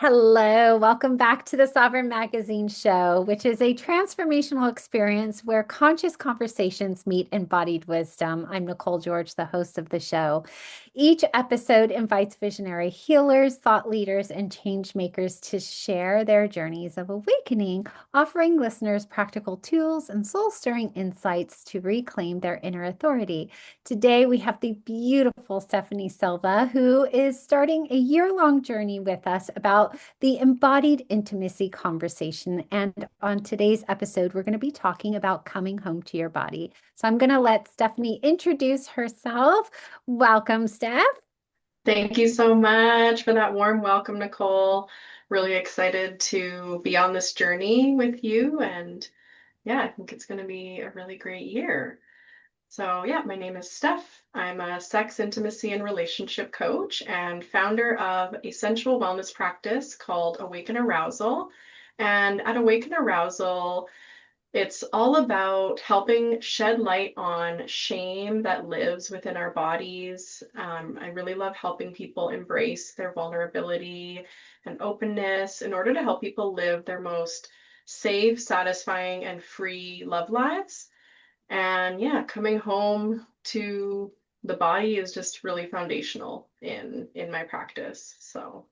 Hello, welcome back to the Sovereign Magazine show, which is a transformational experience where conscious conversations meet embodied wisdom. I'm Nicole George, the host of the show. Each episode invites visionary healers, thought leaders, and change makers to share their journeys of awakening, offering listeners practical tools and soul-stirring insights to reclaim their inner authority. Today, we have the beautiful Stephanie Silva, who is starting a year-long journey with us about the embodied intimacy conversation. And on today's episode, we're going to be talking about coming home to your body. So I'm going to let Stephanie introduce herself. Welcome, Steph. Thank you so much for that warm welcome, Nicole. Really excited to be on this journey with you. And yeah, I think it's going to be a really great year. So, yeah, my name is Steph. I'm a sex, intimacy, and relationship coach and founder of a sensual wellness practice called Awaken Arousal. And at Awaken Arousal, it's all about helping shed light on shame that lives within our bodies. I really love helping people embrace their vulnerability and openness in order to help people live their most safe, satisfying, and free love lives. And yeah, coming home to the body is just really foundational in my practice. So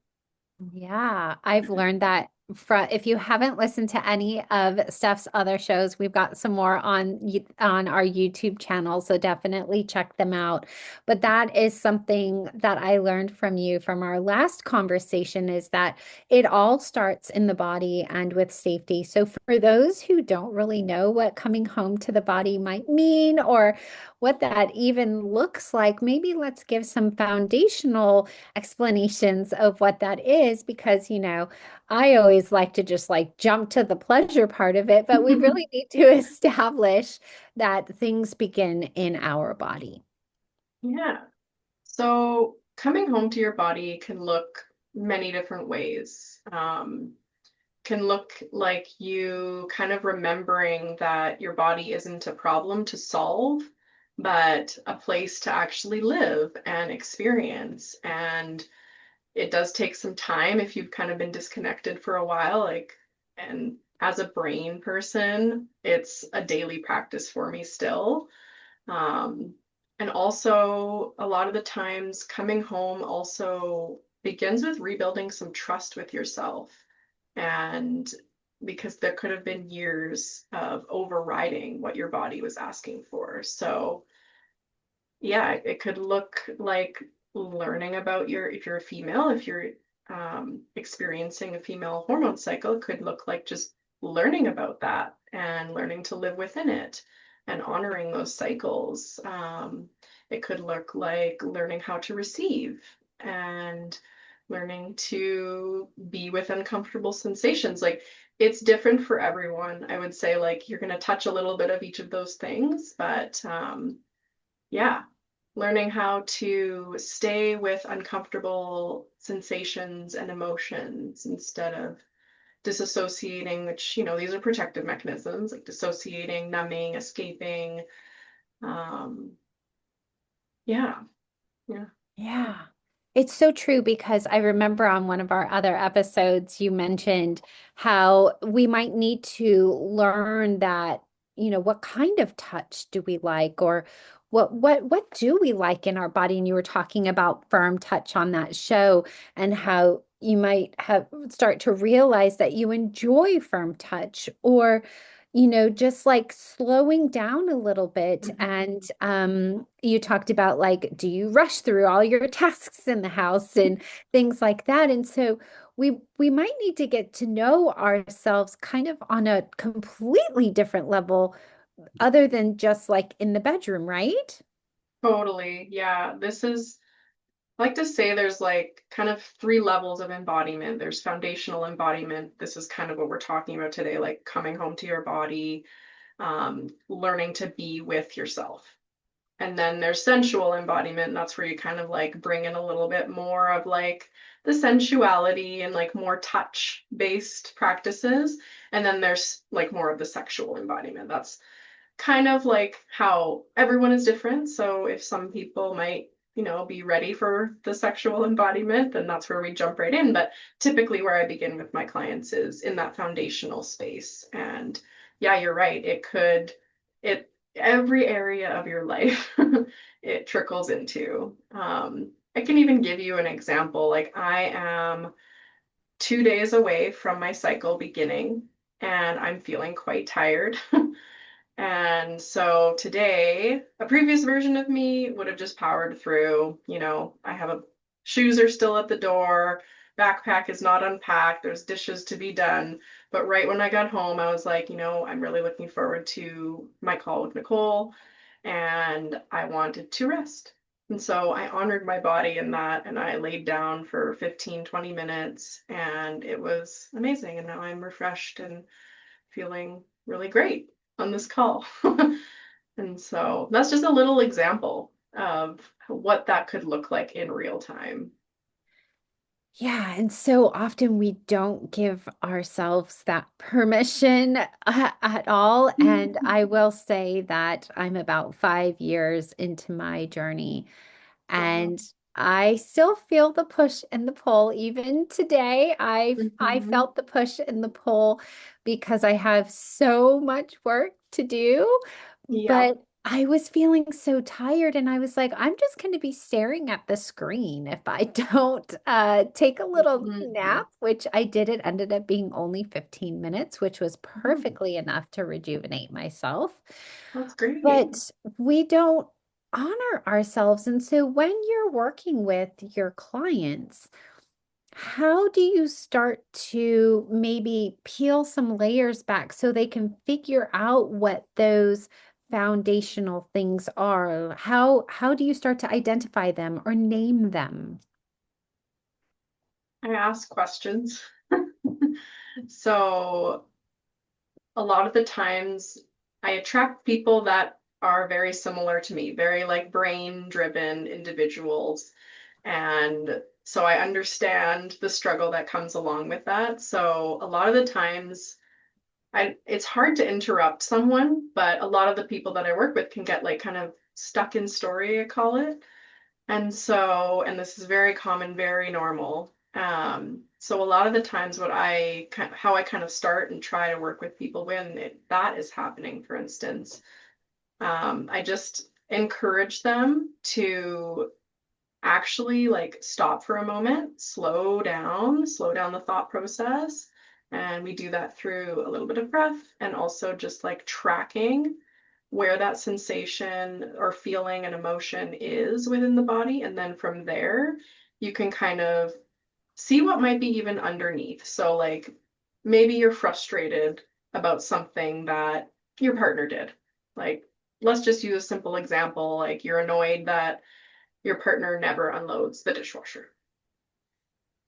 Yeah, I've learned that from if you haven't listened to any of Steph's other shows, we've got some more on our YouTube channel, so definitely check them out. But that is something that I learned from you from our last conversation is that it all starts in the body and with safety. So for those who don't really know what coming home to the body might mean or what that even looks like, maybe let's give some foundational explanations of what that is because, I always like to just like jump to the pleasure part of it, but we really need to establish that things begin in our body. yeah. So coming home to your body can look many different ways. Can look like you kind of remembering that your body isn't a problem to solve, but a place to actually live and experience. And it does take some time if you've kind of been disconnected for a while, and as a brain person, it's a daily practice for me still. Um, and also, a lot of the times, coming home also begins with rebuilding some trust with yourself. And because there could have been years of overriding what your body was asking for. So, yeah, it could look like learning about if you're a female, if you're experiencing a female hormone cycle, it could look like just learning about that and learning to live within it and honoring those cycles. It could look like learning how to receive and learning to be with uncomfortable sensations. Like it's different for everyone. I would say like you're going to touch a little bit of each of those things, but yeah, learning how to stay with uncomfortable sensations and emotions instead of disassociating, which, these are protective mechanisms like dissociating, numbing, escaping. Um, yeah, yeah. Yeah. It's so true because I remember on one of our other episodes, you mentioned how we might need to learn that, what kind of touch do we like or what do we like in our body? And you were talking about firm touch on that show and how you might have start to realize that you enjoy firm touch or just like slowing down a little bit. Mhm. And you talked about like, do you rush through all your tasks in the house and things like that? And so we might need to get to know ourselves kind of on a completely different level other than just like in the bedroom, right? Totally. Yeah. I like to say there's like kind of three levels of embodiment. There's foundational embodiment. This is kind of what we're talking about today, like coming home to your body, learning to be with yourself. And then there's sensual embodiment. And that's where you kind of like bring in a little bit more of like the sensuality and like more touch based practices. And then there's like more of the sexual embodiment. That's kind of like how everyone is different. So if some people might be ready for the sexual embodiment, then that's where we jump right in. But typically, where I begin with my clients is in that foundational space. And yeah, you're right. It, every area of your life, it trickles into. I can even give you an example. Like, I am 2 days away from my cycle beginning, and I'm feeling quite tired. And so today, a previous version of me would have just powered through. I have shoes are still at the door, backpack is not unpacked, there's dishes to be done. But right when I got home, I was like, I'm really looking forward to my call with Nicole, and I wanted to rest. And so I honored my body in that, and I laid down for 15, 20 minutes, and it was amazing. And now I'm refreshed and feeling really great on this call. And so that's just a little example of what that could look like in real time. Yeah, and so often we don't give ourselves that permission at all. And I will say that I'm about 5 years into my journey. Wow. And I still feel the push and the pull. Even today, I Mhm. felt the push and the pull because I have so much work to do. Yeah. But I was feeling so tired, and I was like, I'm just going to be staring at the screen if I don't take a little Mhm. nap, which I did. It ended up being only 15 minutes, which was Oh, perfectly enough to rejuvenate myself. that's great. But we don't honor ourselves. And so when you're working with your clients, how do you start to maybe peel some layers back so they can figure out what those foundational things are? How do you start to identify them or name them? I ask questions. So a lot of the times I attract people that are very similar to me, very like brain driven individuals. And so I understand the struggle that comes along with that. So a lot of the times it's hard to interrupt someone, but a lot of the people that I work with can get like kind of stuck in story, I call it. And this is very common, very normal. So a lot of the times how I kind of start and try to work with people when that is happening, for instance, I just encourage them to actually like stop for a moment, slow down the thought process. And we do that through a little bit of breath and also just like tracking where that sensation or feeling and emotion is within the body. And then from there, you can kind of see what might be even underneath. So, like, maybe you're frustrated about something that your partner did. Like, let's just use a simple example. Like, you're annoyed that your partner never unloads the dishwasher.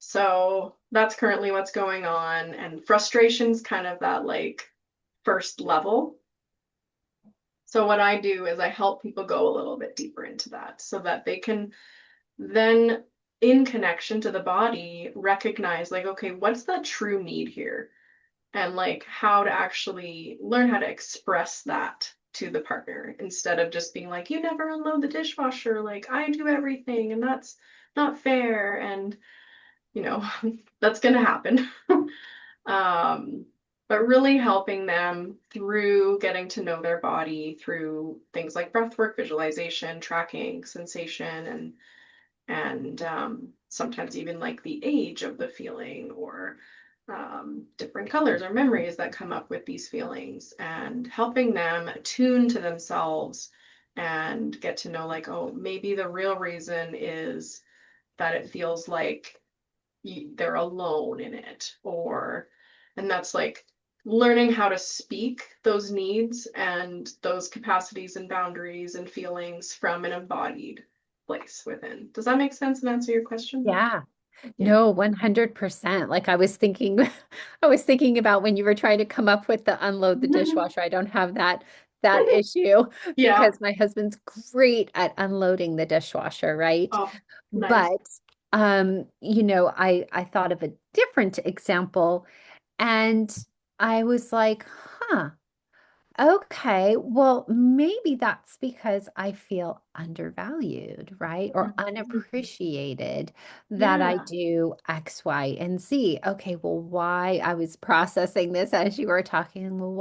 So that's currently what's going on. And frustration's kind of that like first level. So what I do is I help people go a little bit deeper into that so that they can then, in connection to the body, recognize like, okay, what's the true need here? And like how to actually learn how to express that to the partner instead of just being like, you never unload the dishwasher, like I do everything and that's not fair. And that's going to happen. um, but really helping them through getting to know their body through things like breathwork, visualization, tracking, sensation, and sometimes even like the age of the feeling or different colors or memories that come up with these feelings and helping them tune to themselves and get to know like, oh, maybe the real reason is that it feels like they're alone in it and that's like learning how to speak those needs and those capacities and boundaries and feelings from an embodied place within. Does that make sense and answer your question? Yeah. Yeah. No, 100%. Like I was thinking, I was thinking about when you were trying to come up with the unload the dishwasher. I don't have that issue Yeah. because my husband's great at unloading the dishwasher, right? Oh, nice. But I thought of a different example and I was like, huh. Okay, well, maybe that's because I feel undervalued, right? Or Mhm. unappreciated that I Yeah. do X, Y, and Z. Okay, well, why I was processing this as you were talking. Well,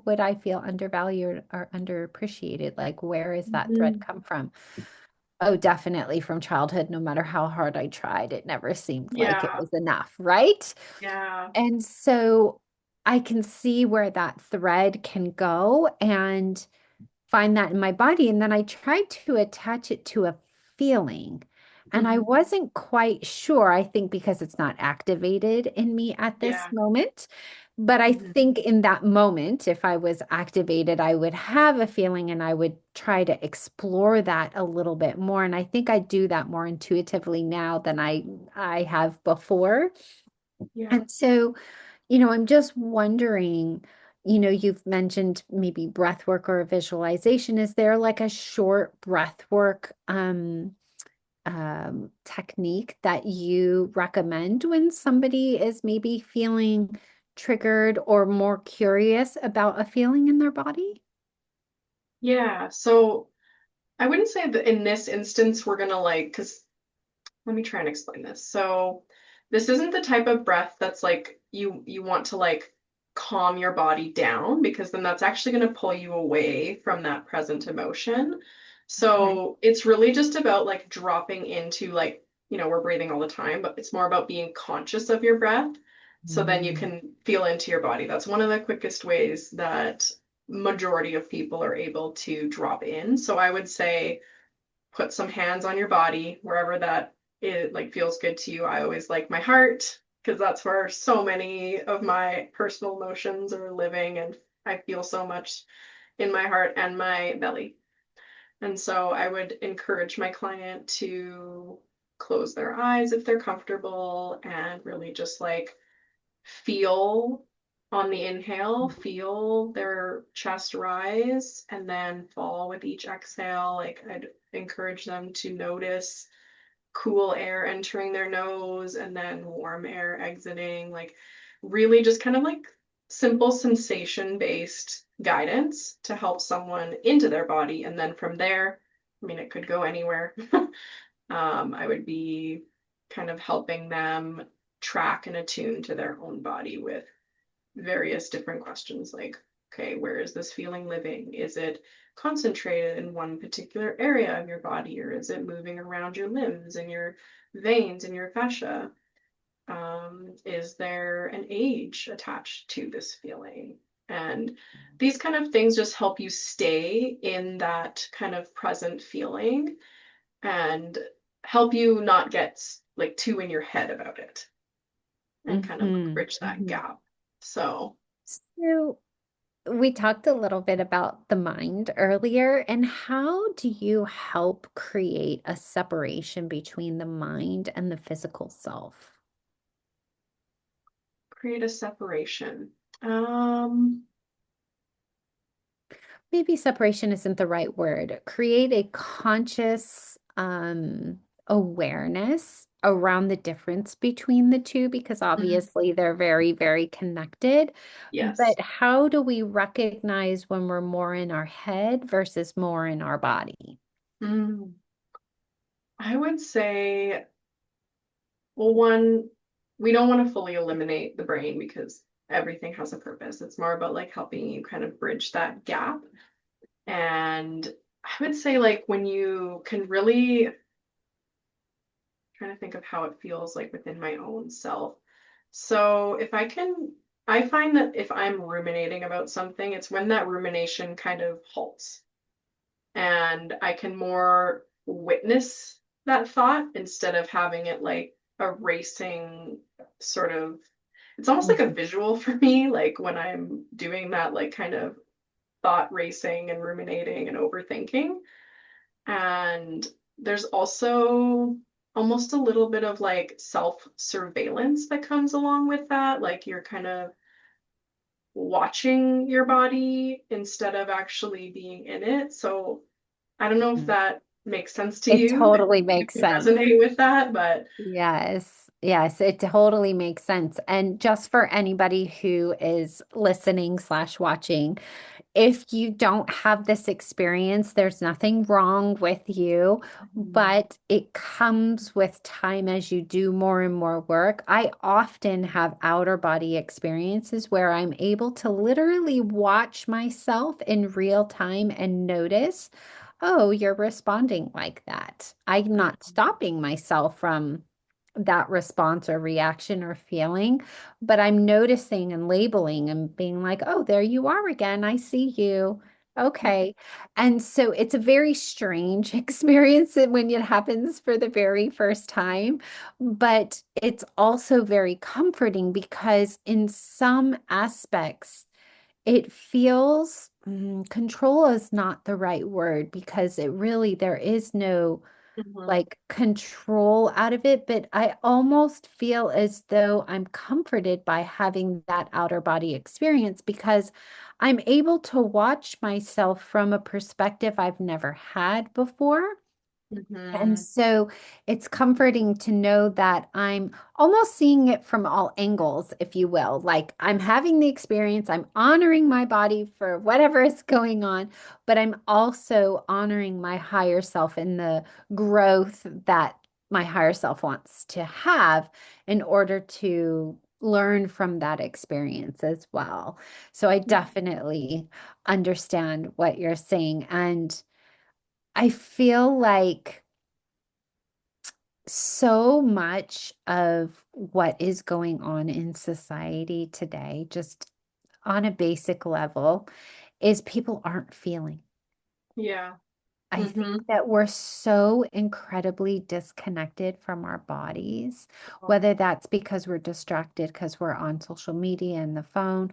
would I feel undervalued or underappreciated? Like, where is that thread Mhm. come from? Oh, definitely from childhood. No matter how hard I tried, it never seemed like it Yeah. was enough, right? Yeah. And so I can see where that thread can go and find that in my body. And then I tried to attach it to a feeling. And I Mhm. wasn't quite sure, I think because it's not activated in me at this Yeah. moment. But I Mhm. think in that moment, if I was activated, I would have a feeling and I would try to explore that a little bit more. And I think I do that more intuitively now than I have before. Yeah. And so, I'm just wondering, you've mentioned maybe breath work or visualization. Is there like a short breath work technique that you recommend when somebody is maybe feeling triggered or more curious about a feeling in their body? Yeah. So I wouldn't say that in this instance we're gonna like, because let me try and explain this. So this isn't the type of breath that's like you want to like calm your body down, because then that's actually going to pull you away from that present emotion. Okay. So it's really just about like dropping into like, we're breathing all the time, but it's more about being conscious of your breath. So then you Mm. can feel into your body. That's one of the quickest ways that majority of people are able to drop in. So I would say put some hands on your body wherever that it like feels good to you. I always like my heart because that's where so many of my personal emotions are living, and I feel so much in my heart and my belly. And so I would encourage my client to close their eyes if they're comfortable and really just like feel on the inhale, feel their chest rise and then fall with each exhale. Like I'd encourage them to notice cool air entering their nose and then warm air exiting. Like really just kind of like simple sensation based guidance to help someone into their body. And then from there, I mean, it could go anywhere. I would be kind of helping them track and attune to their own body with various different questions like, okay, where is this feeling living? Is it concentrated in one particular area of your body, or is it moving around your limbs and your veins and your fascia? Is there an age attached to this feeling? And these kind of things just help you stay in that kind of present feeling and help you not get like too in your head about it and kind of like Hmm. bridge that gap. So, So we talked a little bit about the mind earlier, and how do you help create a separation between the mind and the physical self? create a separation. Um, Maybe separation isn't the right word. Create a conscious awareness around the difference between the two, because mm, obviously they're very, very connected. yes. But how do we recognize when we're more in our head versus more in our body? Mm, I would say, well, one, we don't want to fully eliminate the brain because everything has a purpose. It's more about like helping you kind of bridge that gap. And I would say, like, when you can really trying to think of how it feels like within my own self. So if I can, I find that if I'm ruminating about something, it's when that rumination kind of halts and I can more witness that thought instead of having it like a racing sort of, it's almost like a Mhm. visual for me, like when I'm doing that, like kind of thought racing and ruminating and overthinking. And there's also almost a little bit of like self surveillance that comes along with that. Like you're kind of watching your body instead of actually being in it. So I don't know if that makes sense to It you, totally if makes you sense. resonate with that, but Yes, yes, it totally makes sense. And just for anybody who is listening slash watching, if you don't have this experience, there's nothing wrong with you, Mhm. but it comes with time as you do more and more work. I often have outer body experiences where I'm able to literally watch myself in real time and notice, oh, you're responding like that. I'm not Mhm. stopping myself from that response or reaction or feeling, but I'm noticing and labeling and being like, oh, there you are again. I see you. Okay. And so it's a very strange experience when it happens for the very first time, but it's also very comforting because in some aspects, it feels, control is not the right word because it really, there is no Mhm. like control out of it, but I almost feel as though I'm comforted by having that outer body experience because I'm able to watch myself from a perspective I've never had before. And Mhm. so it's comforting to know that I'm almost seeing it from all angles, if you will. Like I'm having the experience, I'm honoring my body for whatever is going on, but I'm also honoring my higher self and the growth that my higher self wants to have in order to learn from that experience as well. So I definitely understand what you're saying. And I feel like so much of what is going on in society today, just on a basic level, is people aren't feeling. Yeah. I think Mhm. that we're so incredibly disconnected from our bodies, Oh, whether that's because we're distracted because we're on social media and the phone,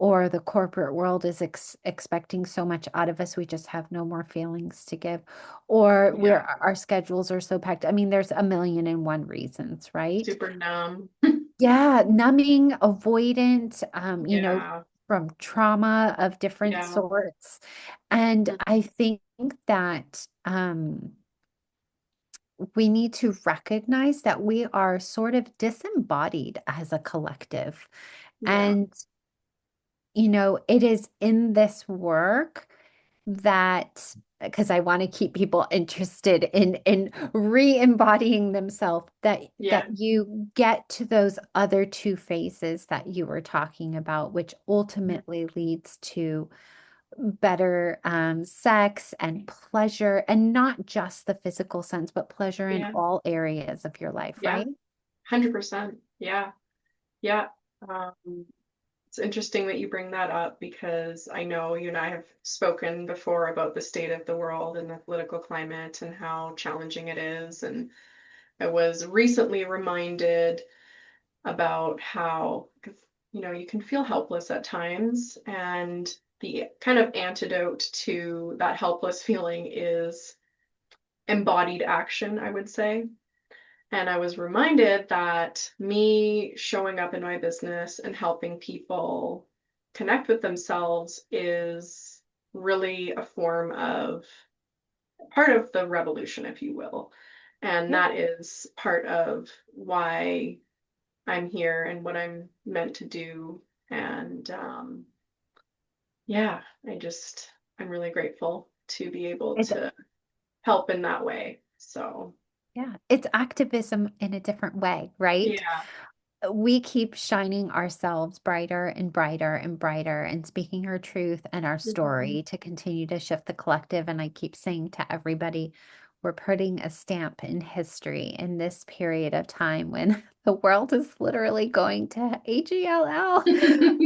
or the corporate world is expecting so much out of us, we just have no more feelings to give, or we're yeah. our schedules are so packed. I mean, there's a million and one reasons, right? Super numb. Yeah, numbing, avoidant, Yeah. from trauma of different Yeah. sorts. And Mhm. I think that we need to recognize that we are sort of disembodied as a collective. Yeah. And it is in this work that because I want to keep people interested in re-embodying themselves that Yeah. you get to those other two phases that you were talking about, which Mhm. ultimately leads to better sex and pleasure, and not just the physical sense, but pleasure in Yeah. all areas of your life, Yeah. right? 100%. Yeah. Yeah. Um, it's interesting that you bring that up because I know you and I have spoken before about the state of the world and the political climate and how challenging it is. And I was recently reminded about how, you can feel helpless at times. And the kind of antidote to that helpless feeling is embodied action, I would say. And I was reminded that me showing up in my business and helping people connect with themselves is really a form of part of the revolution, if you will. And Yeah. that is part of why I'm here and what I'm meant to do. And yeah, I'm really grateful to be able It's to help in that way. So, yeah, it's activism in a different way, right? yeah. We keep shining ourselves brighter and brighter and brighter and speaking our truth and our Mhm. story to continue to shift the collective. And I keep saying to everybody, we're putting a stamp in history in this period of time when the world is literally going to AGLL.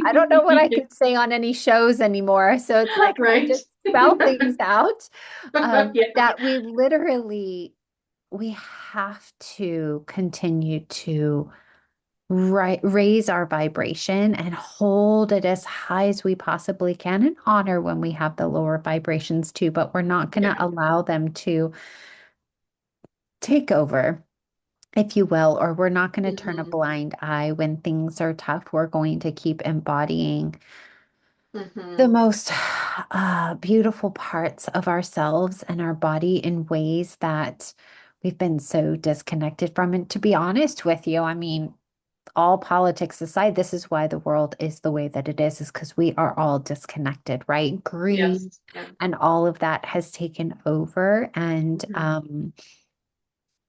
I don't know what I could say on any shows anymore. So it's like I Right? just spell things out. Yeah. That we have to continue to raise our vibration and hold it as high as we possibly can and honor when we have the lower vibrations too, but we're not going to Yeah. allow them to take over, if you will, or we're not going to turn a Mhm. blind eye when things are tough. We're going to keep embodying the Mhm. most beautiful parts of ourselves and our body in ways that we've been so disconnected from. And to be honest with you, I mean, all politics aside, this is why the world is the way that it is because we are all disconnected, right? Greed Yes. Yeah. and all of that has taken over, and Mhm.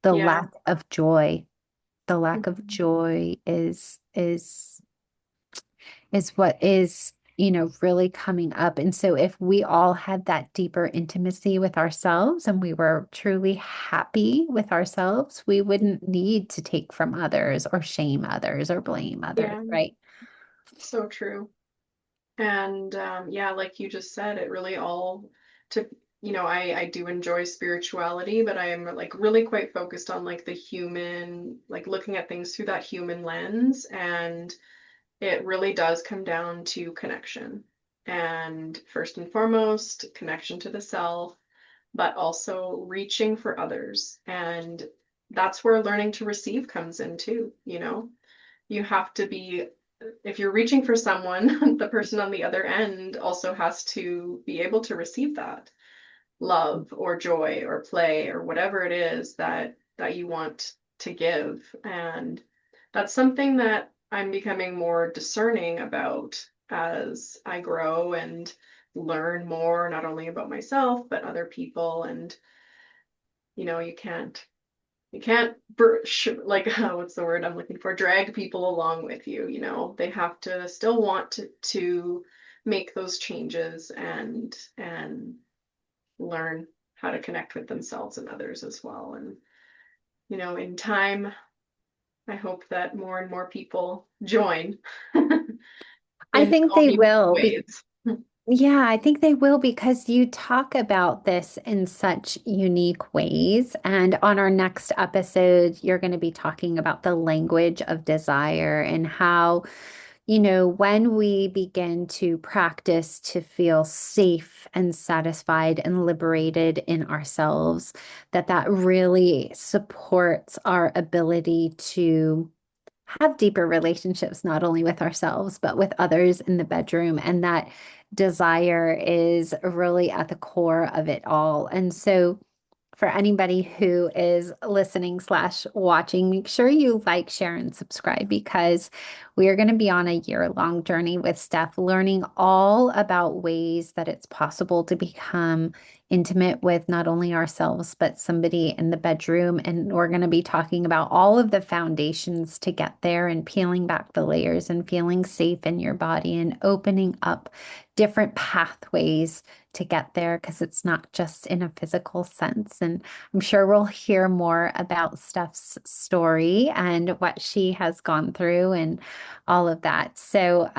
the Yeah. lack of joy, the lack of Mhm. joy is what is, really coming up. And so if we all had that deeper intimacy with ourselves and we were truly happy with ourselves, we wouldn't need to take from others or shame others or blame others, Yeah. right? So true. And yeah, like you just said, it really all to, I do enjoy spirituality, but I am like really quite focused on like the human, like looking at things through that human lens. And it really does come down to connection. And first and foremost, connection to the self, but also reaching for others. And that's where learning to receive comes in too, You have to be, if you're reaching for someone, the person on the other end also has to be able to receive that love or joy or play or whatever it is that you want to give. And that's something that I'm becoming more discerning about as I grow and learn more, not only about myself, but other people. And, you can't like what's the word I'm looking for? Drag people along with you, They have to still want to make those changes and learn how to connect with themselves and others as well. And, in time, I hope that more and more people join I in think all they meaningful will be. ways. Yeah, I think they will because you talk about this in such unique ways. And on our next episode, you're going to be talking about the language of desire and how, when we begin to practice to feel safe and satisfied and liberated in ourselves, that really supports our ability to have deeper relationships, not only with ourselves, but with others in the bedroom. And that desire is really at the core of it all. And so, for anybody who is listening slash watching, make sure you like, share, and subscribe because we are going to be on a year-long journey with Steph, learning all about ways that it's possible to become intimate with not only ourselves, but somebody in the bedroom. And we're going to be talking about all of the foundations to get there and peeling back the layers and feeling safe in your body and opening up different pathways to get there because it's not just in a physical sense. And I'm sure we'll hear more about Steph's story and what she has gone through and all of that. So,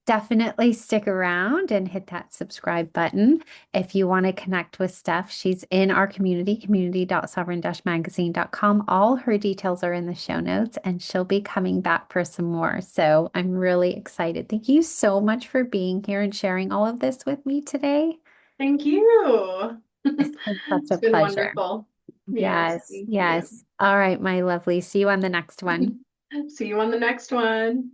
definitely stick around and hit that subscribe button. If you want to connect with Steph, she's in our community, community.sovereign-magazine.com. All her details are in the show notes, and she'll be coming back for some more. So I'm really excited. Thank you so much for being here and sharing all of this with me today. Thank you. It's been such a It's been pleasure. wonderful. Yes, Yes, thank you. yes. All right, my lovely. See you on the next one. See you on the next one.